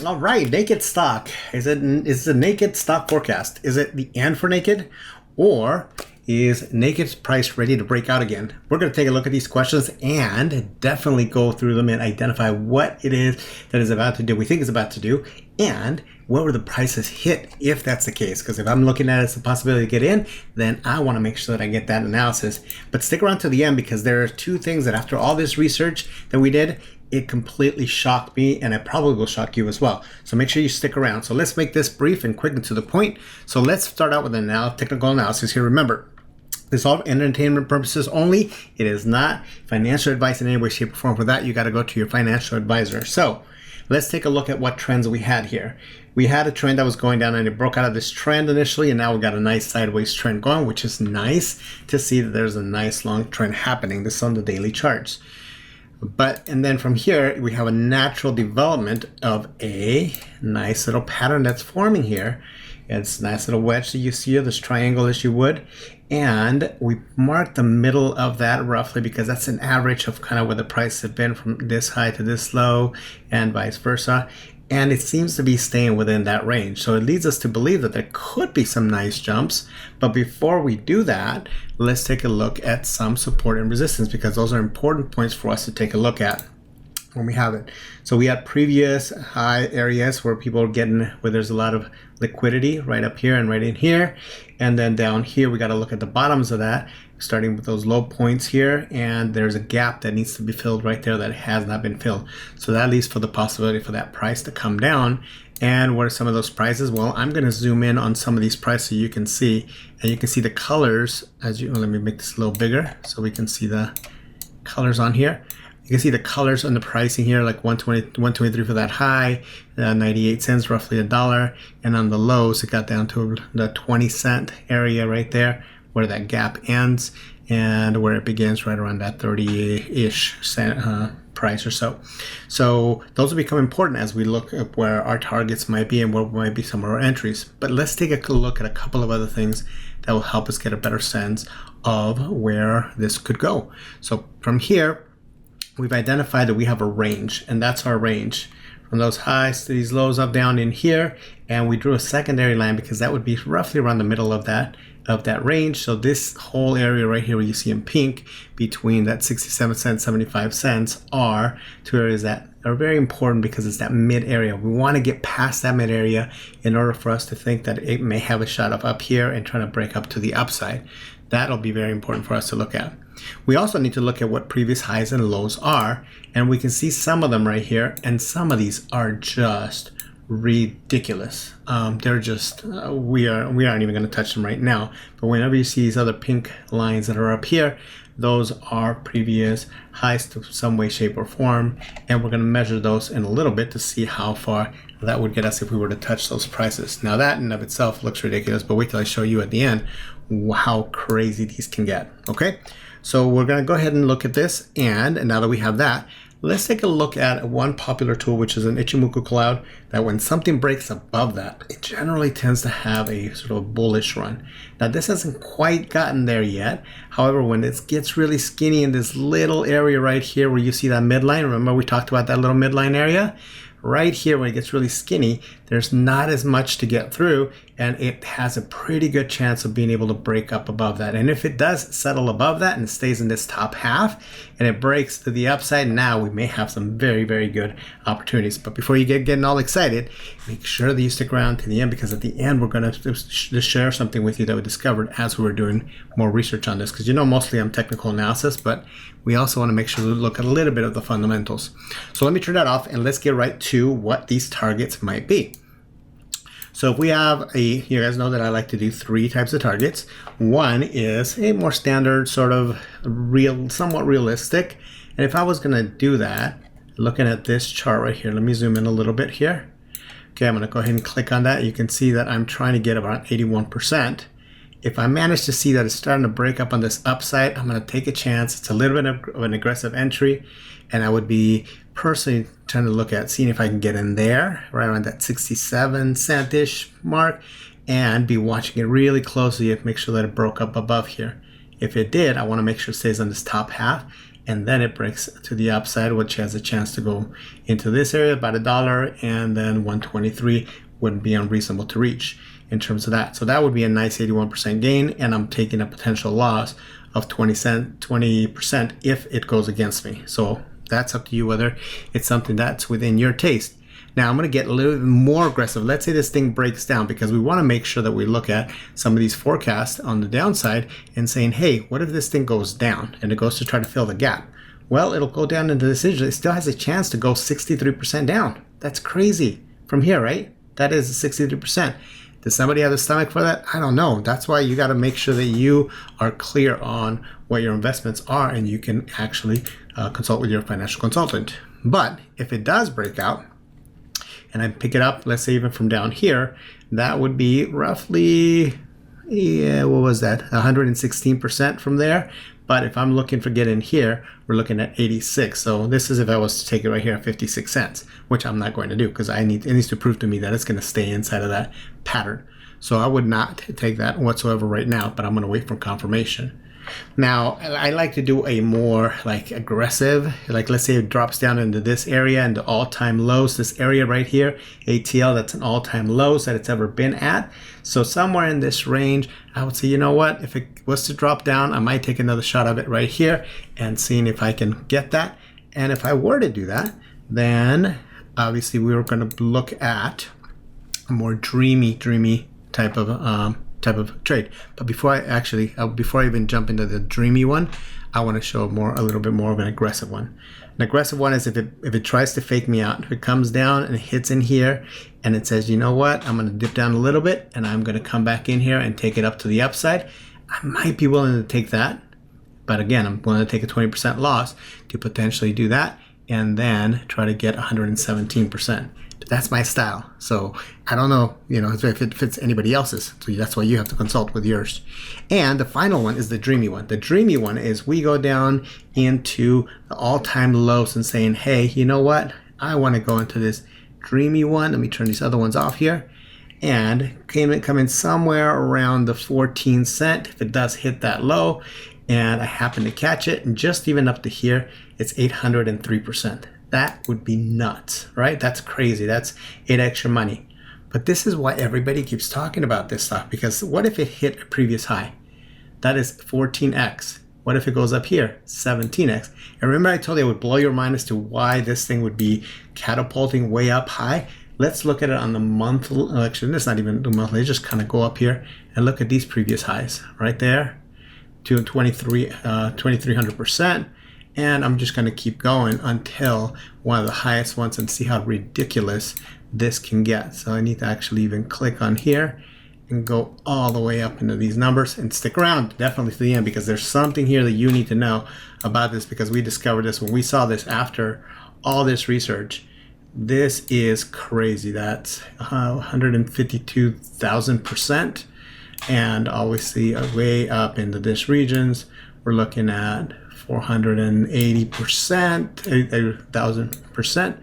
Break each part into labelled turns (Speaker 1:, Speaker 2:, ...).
Speaker 1: All right, naked stock. Is the naked stock forecast? Is it the end for naked, or is naked's price ready to break out again? We're going to take a look at these questions and definitely go through them and identify what it is that is about to do. We think is about to do, and where were the prices hit if that's the case? Because if I'm looking at it as a possibility to get in, then I want to make sure that I get that analysis. But stick around to the end because there are two things that after all this research that we did, it completely shocked me, and it probably will shock you as well. So make sure you stick around. So let's make this brief and quick and to the point. So let's start out with an technical analysis here. Remember, this is all entertainment purposes only. It is not financial advice in any way, shape, or form. For that, you got to go to your financial advisor. So let's take a look at what trends we had here. We had a trend that was going down, and it broke out of this trend initially, and now we got a nice sideways trend going, which is nice to see that there's a nice long trend happening. This is on the daily charts. And then from here, we have a natural development of a nice little pattern that's forming here. It's a nice little wedge that you see here, this triangle as you would. And we mark the middle of that roughly because that's an average of kind of where the price has been from this high to this low and vice versa. And it seems to be staying within that range. So it leads us to believe that there could be some nice jumps. But before we do that, let's take a look at some support and resistance because those are important points for us to take a look at when we have it. So we had previous high areas where people are getting, where there's a lot of liquidity right up here and right in here. And then down here, we got to look at the bottoms of that, starting with those low points here. And there's a gap that needs to be filled right there that has not been filled. So that leaves for the possibility for that price to come down. And what are some of those prices? Well, I'm going to zoom in on some of these prices so you can see, and you can see the colors as you, let me make this a little bigger so we can see the colors on here. You can see the colors on the pricing here, like 123 for that high, 98 cents, roughly $1. And on the lows, it got down to the 20-cent area right there where that gap ends and where it begins right around that 30-ish cent price or so. So those will become important as we look at where our targets might be and what might be some of our entries. But let's take a look at a couple of other things that will help us get a better sense of where this could go. So from here, we've identified that we have a range, and that's our range from those highs to these lows up down in here. And we drew a secondary line because that would be roughly around the middle of that range. So this whole area right here where you see in pink between that 67 cents, 75 cents are two areas that are very important because it's that mid area. We want to get past that mid area in order for us to think that it may have a shot of up here and trying to break up to the upside. That'll be very important for us to look at. We also need to look at what previous highs and lows are, and we can see some of them right here, and some of these are just ridiculous. They're just, we aren't even going to touch them right now, but whenever you see these other pink lines that are up here, those are previous highs to some way, shape, or form, and we're going to measure those in a little bit to see how far that would get us if we were to touch those prices. Now that in of itself looks ridiculous, but wait till I show you at the end how crazy these can get. Okay, so we're going to go ahead and look at this, and now that we have that, let's take a look at one popular tool, which is an Ichimoku cloud, that when something breaks above that, it generally tends to have a sort of bullish run. Now this hasn't quite gotten there yet. However, when it gets really skinny in this little area right here where you see that midline, remember we talked about that little midline area? Right here when it gets really skinny, there's not as much to get through, and it has a pretty good chance of being able to break up above that. And if it does settle above that and stays in this top half and it breaks to the upside, now we may have some very, very good opportunities. But before you getting all excited, make sure that you stick around to the end, because at the end we're going to share something with you that we discovered as we were doing more research on this, because you know mostly I'm technical analysis, but we also want to make sure we look at a little bit of the fundamentals. So let me turn that off and let's get right to what these targets might be. So if we have you guys know that I like to do three types of targets. One is a more standard sort of somewhat realistic. And if I was going to do that, looking at this chart right here, let me zoom in a little bit here. Okay, I'm going to go ahead and click on that. You can see that I'm trying to get about 81%. If I manage to see that it's starting to break up on this upside, I'm going to take a chance. It's a little bit of an aggressive entry, and I would be personally trying to look at seeing if I can get in there right around that 67 cent-ish mark and be watching it really closely and make sure that it broke up above here. If it did, I want to make sure it stays on this top half and then it breaks to the upside, which has a chance to go into this area about $1, and then 123 wouldn't be unreasonable to reach in terms of that. So that would be a nice 81% gain, and I'm taking a potential loss of 20% if it goes against me. So that's up to you whether it's something that's within your taste. Now I'm going to get a little bit more aggressive. Let's say this thing breaks down, because we want to make sure that we look at some of these forecasts on the downside and saying, hey, what if this thing goes down and it goes to try to fill the gap? Well, it'll go down into this region. It still has a chance to go 63% down. That's crazy from here, right? That is 63%. Does somebody have the stomach for that? I don't know. That's why you got to make sure that you are clear on what your investments are, and you can actually consult with your financial consultant. But if it does break out and I pick it up, let's say even from down here, that would be roughly, what was that? 116% from there. But if I'm looking for get in here, we're looking at 86. So this is if I was to take it right here at 56 cents, which I'm not going to do, because it needs to prove to me that it's going to stay inside of that pattern. So I would not take that whatsoever right now, but I'm going to wait for confirmation. Now, I like to do a more like aggressive, like let's say it drops down into this area and the all-time lows, this area right here, ATL, that's an all-time lows that it's ever been at. So somewhere in this range, I would say, you know what, if it was to drop down, I might take another shot of it right here and seeing if I can get that. And if I were to do that, then obviously we were going to look at a more dreamy type of trade. But before I even jump into the dreamy one, I want to show a little bit more of an aggressive one. An aggressive one is if it tries to fake me out. If it comes down and it hits in here and it says, you know what, I'm going to dip down a little bit and I'm going to come back in here and take it up to the upside, I might be willing to take that. But again, I'm willing to take a 20% loss to potentially do that and then try to get 117%. That's my style. So I don't know, if it fits anybody else's. So that's why you have to consult with yours. And the final one is the dreamy one. The dreamy one is we go down into the all-time lows and saying, hey, you know what? I want to go into this dreamy one. Let me turn these other ones off here. And come in somewhere around the 14 cent. If it does hit that low and I happen to catch it, and just even up to here, it's 803%. That would be nuts, right? That's crazy. That's 8 extra money. But this is why everybody keeps talking about this stuff, because what if it hit a previous high? That is 14x. What if it goes up here? 17x. And remember I told you I would blow your mind as to why this thing would be catapulting way up high? Let's look at it on the monthly, actually, it's not even the monthly, just kind of go up here and look at these previous highs right there to 2300%. And I'm just going to keep going until one of the highest ones and see how ridiculous this can get. So I need to actually even click on here and go all the way up into these numbers and stick around definitely to the end, because there's something here that you need to know about this, because we discovered this when we saw this after all this research. This is crazy. That's 152,000%. And obviously way up into this regions, we're looking at 480%,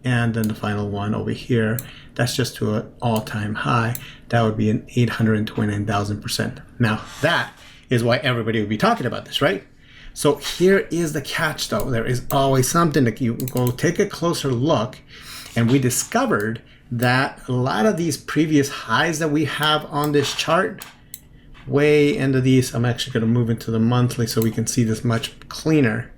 Speaker 1: and then the final one over here, that's just to an all-time high. That would be an 829,000%. Now that is why everybody would be talking about this, right? So here is the catch though. There is always something that you go take a closer look, and we discovered that a lot of these previous highs that we have on this chart, way into these, I'm actually going to move into the monthly so we can see this much cleaner.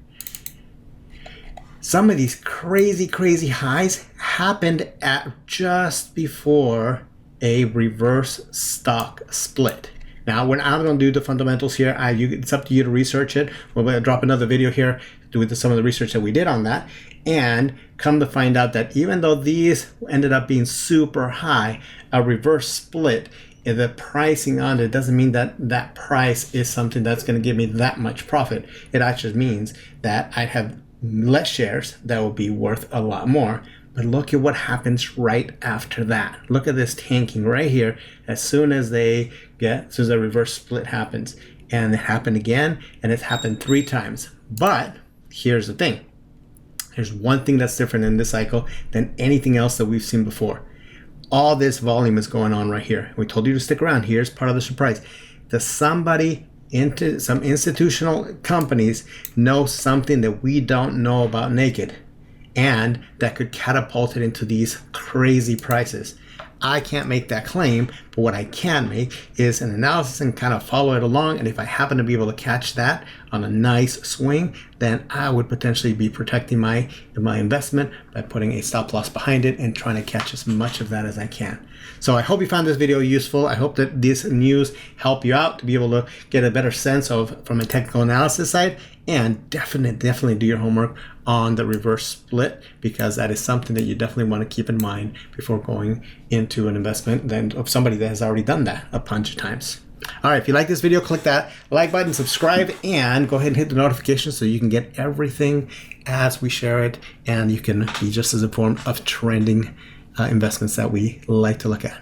Speaker 1: Some of these crazy highs happened at just before a reverse stock split. Now, when I'm going to do the fundamentals here, it's up to you to research it. We're going to drop another video here with some of the research that we did on that, and come to find out that even though these ended up being super high, a reverse split, the pricing on it doesn't mean that that price is something that's going to give me that much profit. It actually means that I'd have less shares that will be worth a lot more. But look at what happens right after that. Look at this tanking right here. As soon as the reverse split happens, and it happened again, and it's happened 3 times. But here's the thing. Here's one thing that's different in this cycle than anything else that we've seen before. All this volume is going on right here. We told you to stick around. Here's part of the surprise. Does somebody into some institutional companies know something that we don't know about Naked, and that could catapult it into these crazy prices. I can't make that claim, but what I can make is an analysis and kind of follow it along. And if I happen to be able to catch that on a nice swing, then I would potentially be protecting my investment by putting a stop loss behind it and trying to catch as much of that as I can. So I hope you found this video useful. I hope that this news help you out to be able to get a better sense of from a technical analysis side, and definitely do your homework on the reverse split, because that is something that you definitely want to keep in mind before going into an investment then of somebody that has already done that a bunch of times. All right, if you like this video, click that like button, subscribe, and go ahead and hit the notifications so you can get everything as we share it, and you can be just as informed of trending investments that we like to look at.